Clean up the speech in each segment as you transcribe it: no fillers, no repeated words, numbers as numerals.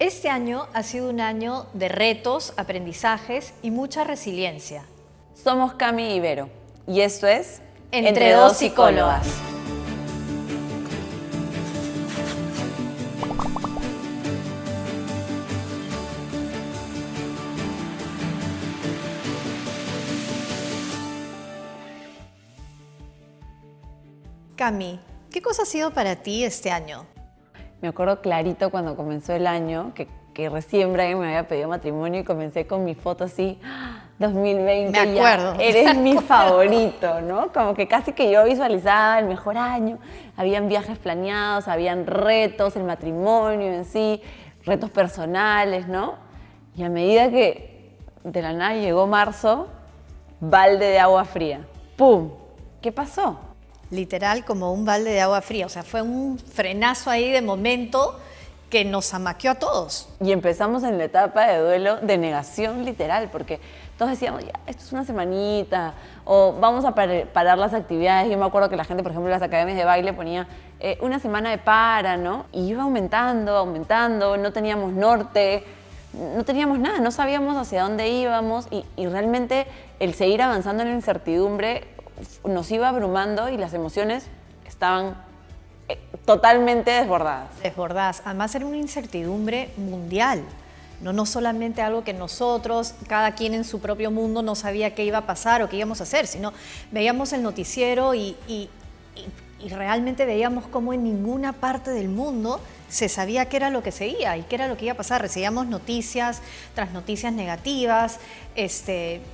Este año ha sido un año de retos, aprendizajes y mucha resiliencia. Somos Cami y Vero y esto es Entre dos psicólogas. Cami, ¿qué cosa ha sido para ti este año? Me acuerdo clarito cuando comenzó el año que recién Brian me había pedido matrimonio y comencé con mi foto así, 2020. Me acuerdo. Ya, eres mi favorito, ¿no? Como que casi que yo visualizaba el mejor año. Habían viajes planeados, habían retos, el matrimonio en sí, retos personales, ¿no? Y a medida que de la nada llegó marzo, balde de agua fría. ¡Pum! ¿Qué pasó? Literal como un balde de agua fría, o sea, fue un frenazo ahí de momento que nos amaqueó a todos. Y empezamos en la etapa de duelo, de negación literal, porque todos decíamos, ya, esto es una semanita, o vamos a parar las actividades. Yo me acuerdo que la gente, por ejemplo, en las academias de baile ponía una semana de para, ¿no? Y iba aumentando, no teníamos norte, no teníamos nada, no sabíamos hacia dónde íbamos y realmente el seguir avanzando en la incertidumbre nos iba abrumando y las emociones estaban totalmente desbordadas. Desbordadas. Además era una incertidumbre mundial, no solamente algo que nosotros, cada quien en su propio mundo no sabía qué iba a pasar o qué íbamos a hacer, sino veíamos el noticiero y realmente veíamos cómo en ninguna parte del mundo se sabía qué era lo que seguía y qué era lo que iba a pasar. Recibíamos noticias tras noticias negativas,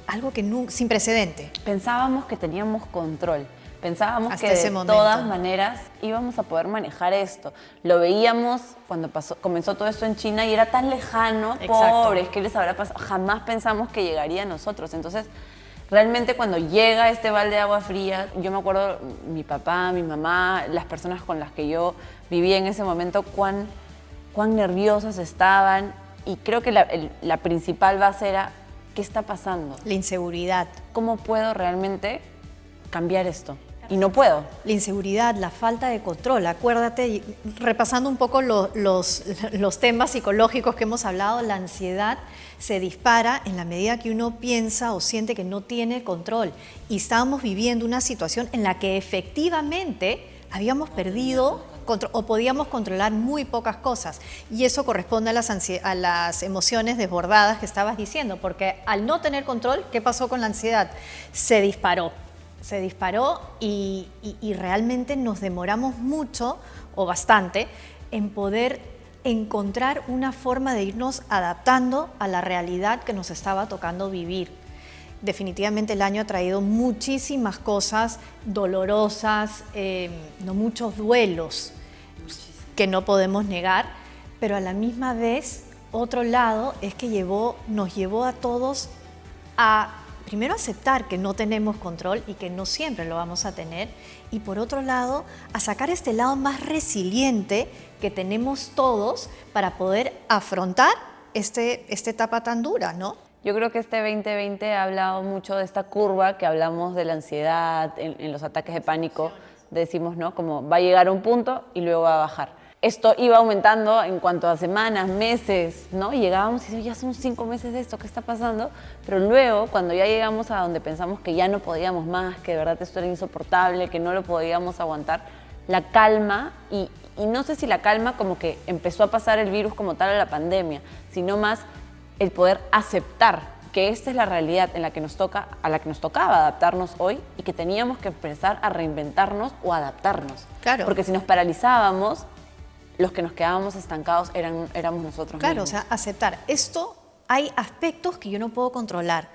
algo que sin precedente. Pensábamos que teníamos control, pensábamos hasta que de todas maneras íbamos a poder manejar esto. Lo veíamos cuando comenzó todo esto en China y era tan lejano. Exacto. Pobres, ¿qué les habrá pasado? Jamás pensamos que llegaría a nosotros. Entonces, realmente cuando llega este balde de agua fría, yo me acuerdo mi papá, mi mamá, las personas con las que yo vivía en ese momento, cuán nerviosas estaban. Y creo que la principal base era, ¿qué está pasando? La inseguridad. ¿Cómo puedo realmente cambiar esto? Y no puedo. La inseguridad, la falta de control. Acuérdate, repasando un poco los temas psicológicos que hemos hablado, la ansiedad se dispara en la medida que uno piensa o siente que no tiene control. Y estábamos viviendo una situación en la que efectivamente habíamos perdido o podíamos controlar muy pocas cosas. Y eso corresponde a las emociones desbordadas que estabas diciendo, porque al no tener control, ¿qué pasó con la ansiedad? Se disparó y realmente nos demoramos mucho o bastante en poder encontrar una forma de irnos adaptando a la realidad que nos estaba tocando vivir. Definitivamente el año ha traído muchísimas cosas dolorosas, muchos duelos que no podemos negar, pero a la misma vez, otro lado es que nos llevó a todos a primero aceptar que no tenemos control y que no siempre lo vamos a tener, y por otro lado, a sacar este lado más resiliente que tenemos todos para poder afrontar esta etapa tan dura, ¿no? Yo creo que este 2020 ha hablado mucho de esta curva que hablamos de la ansiedad, en los ataques de pánico, decimos, ¿no? Como va a llegar a un punto y luego va a bajar. Esto iba aumentando en cuanto a semanas, meses, ¿no? Y llegábamos y decíamos, ya son 5 meses de esto, ¿qué está pasando? Pero luego, cuando ya llegamos a donde pensamos que ya no podíamos más, que de verdad esto era insoportable, que no lo podíamos aguantar, la calma, y no sé si la calma como que empezó a pasar el virus como tal a la pandemia, sino más el poder aceptar que esta es la realidad a la que nos tocaba adaptarnos hoy y que teníamos que empezar a reinventarnos o adaptarnos. Claro. Porque si nos paralizábamos, los que nos quedábamos estancados éramos nosotros claro, mismos. O sea, aceptar. Esto, hay aspectos que yo no puedo controlar,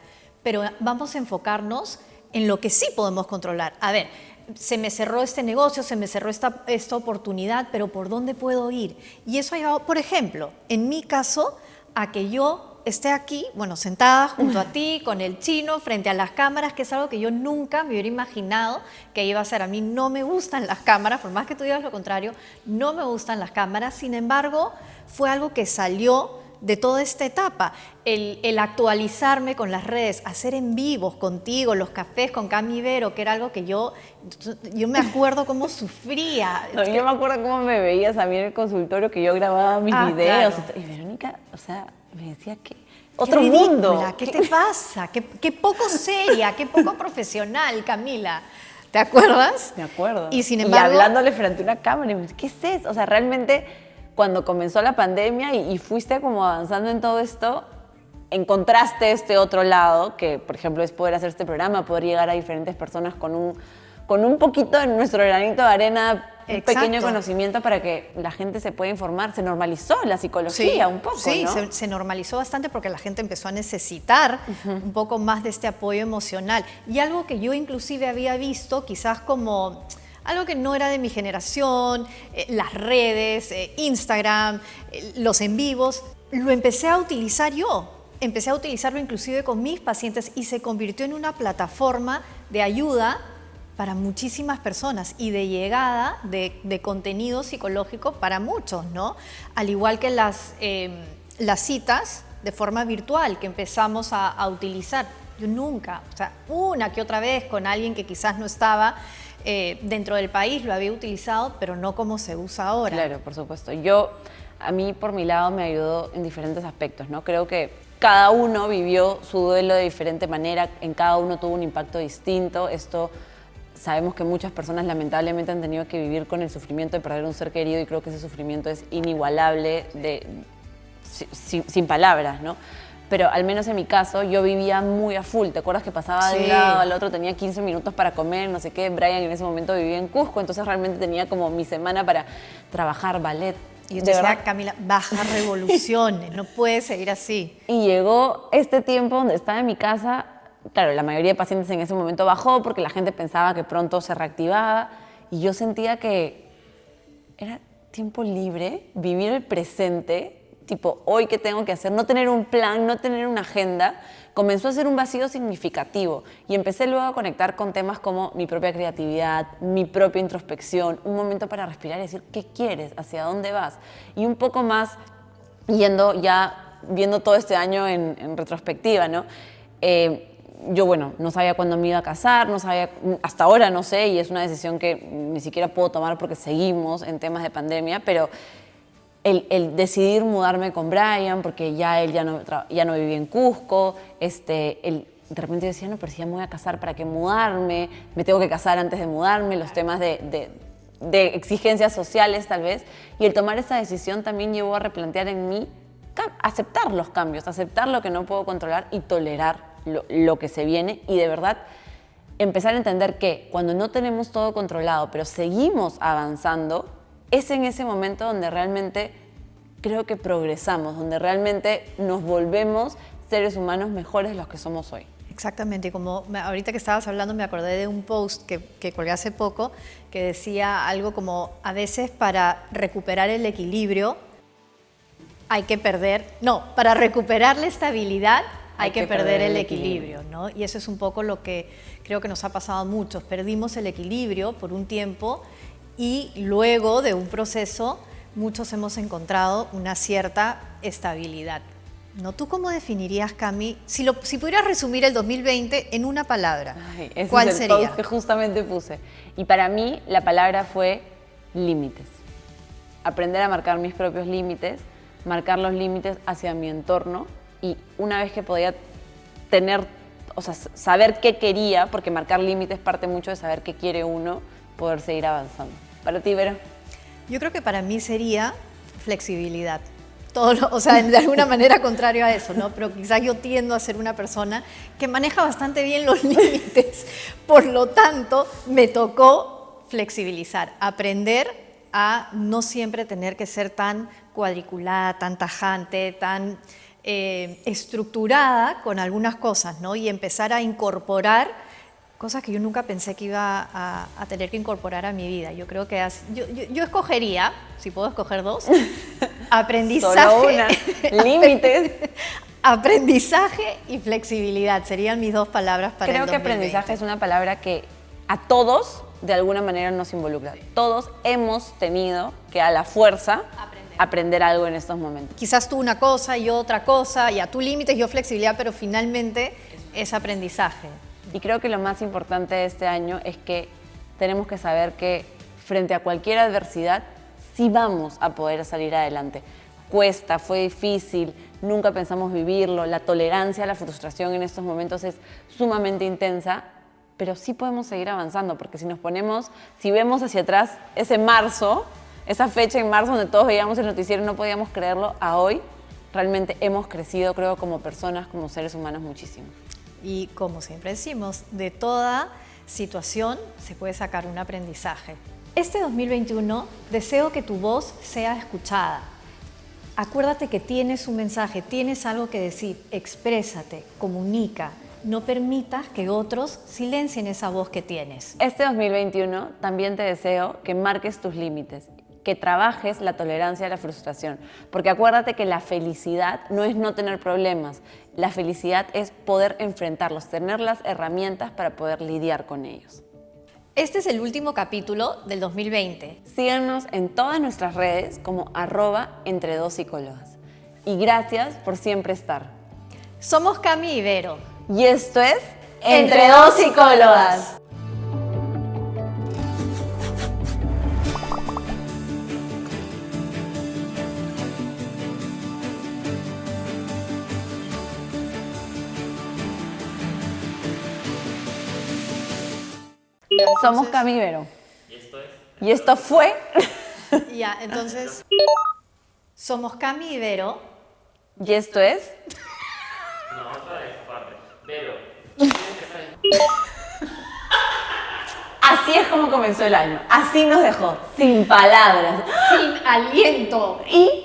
pero vamos a enfocarnos en lo que sí podemos controlar. A ver, se me cerró este negocio, se me cerró esta oportunidad, pero ¿por dónde puedo ir? Y eso ha llevado, por ejemplo, en mi caso, a que yo esté aquí, sentada junto a ti, con el chino, frente a las cámaras, que es algo que yo nunca me hubiera imaginado que iba a ser. A mí no me gustan las cámaras, por más que tú digas lo contrario, no me gustan las cámaras. Sin embargo, fue algo que salió de toda esta etapa. El actualizarme con las redes, hacer en vivos contigo, los cafés con Cami Vero, que era algo que yo me acuerdo cómo sufría. No, yo me acuerdo cómo me veías a mí en el consultorio, que yo grababa mis videos. Claro. Y Verónica, o sea, me decía que otro mundo. ¿Qué te pasa? Qué poco seria, qué poco profesional, Camila. ¿Te acuerdas? Me acuerdo. Y sin embargo, hablándole frente a una cámara, y me dice, ¿qué es eso? O sea, realmente cuando comenzó la pandemia y fuiste como avanzando en todo esto, encontraste este otro lado, que por ejemplo es poder hacer este programa, poder llegar a diferentes personas con un poquito de nuestro granito de arena, un pequeño conocimiento para que la gente se pueda informar. Se normalizó la psicología un poco, sí, ¿no? se normalizó bastante porque la gente empezó a necesitar un poco más de este apoyo emocional. Y algo que yo inclusive había visto, quizás como algo que no era de mi generación, las redes, Instagram, los en vivos, lo empecé a utilizar yo. Empecé a utilizarlo inclusive con mis pacientes y se convirtió en una plataforma de ayuda para muchísimas personas y de llegada de contenido psicológico para muchos, ¿no? Al igual que las citas de forma virtual que empezamos a utilizar. Yo nunca, o sea, una que otra vez con alguien que quizás no estaba dentro del país lo había utilizado, pero no como se usa ahora. Claro, por supuesto. A mí por mi lado me ayudó en diferentes aspectos, ¿no? Creo que cada uno vivió su duelo de diferente manera, en cada uno tuvo un impacto distinto. Sabemos que muchas personas lamentablemente han tenido que vivir con el sufrimiento de perder un ser querido y creo que ese sufrimiento es inigualable, sin palabras, ¿no? Pero al menos en mi caso yo vivía muy a full. ¿Te acuerdas que pasaba de un lado al otro? Tenía 15 minutos para comer, no sé qué. Brian en ese momento vivía en Cusco, entonces realmente tenía como mi semana para trabajar ballet. Y yo te decía, Camila, baja revoluciones, no puedes seguir así. Y llegó este tiempo donde estaba en mi casa. Claro, la mayoría de pacientes en ese momento bajó porque la gente pensaba que pronto se reactivaba y yo sentía que era tiempo libre, vivir el presente, tipo, hoy qué tengo que hacer, no tener un plan, no tener una agenda, comenzó a ser un vacío significativo y empecé luego a conectar con temas como mi propia creatividad, mi propia introspección, un momento para respirar y decir, ¿qué quieres? ¿Hacia dónde vas? Y un poco más viendo todo este año en retrospectiva, ¿no? Yo, bueno, no sabía cuándo me iba a casar, no sabía, hasta ahora no sé, y es una decisión que ni siquiera puedo tomar porque seguimos en temas de pandemia, pero el decidir mudarme con Brian, porque él ya no vivía en Cusco, de repente decía, no, pero si ya me voy a casar, ¿para qué mudarme? Me tengo que casar antes de mudarme, los temas de exigencias sociales tal vez, y el tomar esa decisión también llevó a replantear en mí aceptar los cambios, aceptar lo que no puedo controlar y tolerar lo que se viene y de verdad empezar a entender que cuando no tenemos todo controlado pero seguimos avanzando, es en ese momento donde realmente creo que progresamos, donde realmente nos volvemos seres humanos mejores de los que somos hoy. Exactamente, como ahorita que estabas hablando me acordé de un post que colgué hace poco que decía algo como a veces para recuperar el equilibrio para recuperar la estabilidad hay que perder el equilibrio, ¿no? Y eso es un poco lo que creo que nos ha pasado a muchos. Perdimos el equilibrio por un tiempo y luego de un proceso muchos hemos encontrado una cierta estabilidad, ¿no? ¿Tú cómo definirías, Cami, si pudieras resumir el 2020 en una palabra? ¿Cuál es el sería? Post que justamente puse. Y para mí la palabra fue límites. Aprender a marcar mis propios límites, marcar los límites hacia mi entorno y una vez que podía saber qué quería, porque marcar límites parte mucho de saber qué quiere uno, poder seguir avanzando. ¿Para ti, Vera? Yo creo que para mí sería flexibilidad. De alguna manera contrario a eso, ¿no? Pero quizás yo tiendo a ser una persona que maneja bastante bien los límites. Por lo tanto, me tocó flexibilizar, aprender a no siempre tener que ser tan cuadriculada, tan tajante, tan estructurada con algunas cosas, ¿no? Y empezar a incorporar cosas que yo nunca pensé que iba a tener que incorporar a mi vida. Yo creo que yo escogería, si puedo escoger dos, aprendizaje. Solo una, límites. Aprendizaje y flexibilidad serían mis dos palabras para el 2020. Creo que aprendizaje es una palabra que a todos de alguna manera nos involucra. Todos hemos tenido que a la fuerza aprender algo en estos momentos. Quizás tú una cosa y yo otra cosa, y a tu límites yo flexibilidad, pero finalmente es aprendizaje. Y creo que lo más importante de este año es que tenemos que saber que frente a cualquier adversidad sí vamos a poder salir adelante. Cuesta, fue difícil, nunca pensamos vivirlo, la tolerancia a la frustración en estos momentos es sumamente intensa, pero sí podemos seguir avanzando, porque si vemos hacia atrás ese marzo, esa fecha en marzo donde todos veíamos el noticiero y no podíamos creerlo, a hoy realmente hemos crecido, creo, como personas, como seres humanos muchísimo. Y como siempre decimos, de toda situación se puede sacar un aprendizaje. Este 2021 deseo que tu voz sea escuchada. Acuérdate que tienes un mensaje, tienes algo que decir, exprésate, comunica. No permitas que otros silencien esa voz que tienes. Este 2021 también te deseo que marques tus límites, que trabajes la tolerancia a la frustración, porque acuérdate que la felicidad no es no tener problemas, la felicidad es poder enfrentarlos, tener las herramientas para poder lidiar con ellos. Este es el último capítulo del 2020. Síganos en todas nuestras redes como @entre2psicólogas. Y gracias por siempre estar. Somos Cami y Vero. Y esto es Entre Dos Psicólogas. Somos Cami y Vero. Y esto fue. Ya, entonces, somos Cami y Vero. Y esto es. No, otra vez, parte. Pero. Así es como comenzó el año. Así nos dejó, sin palabras. Sin aliento. Y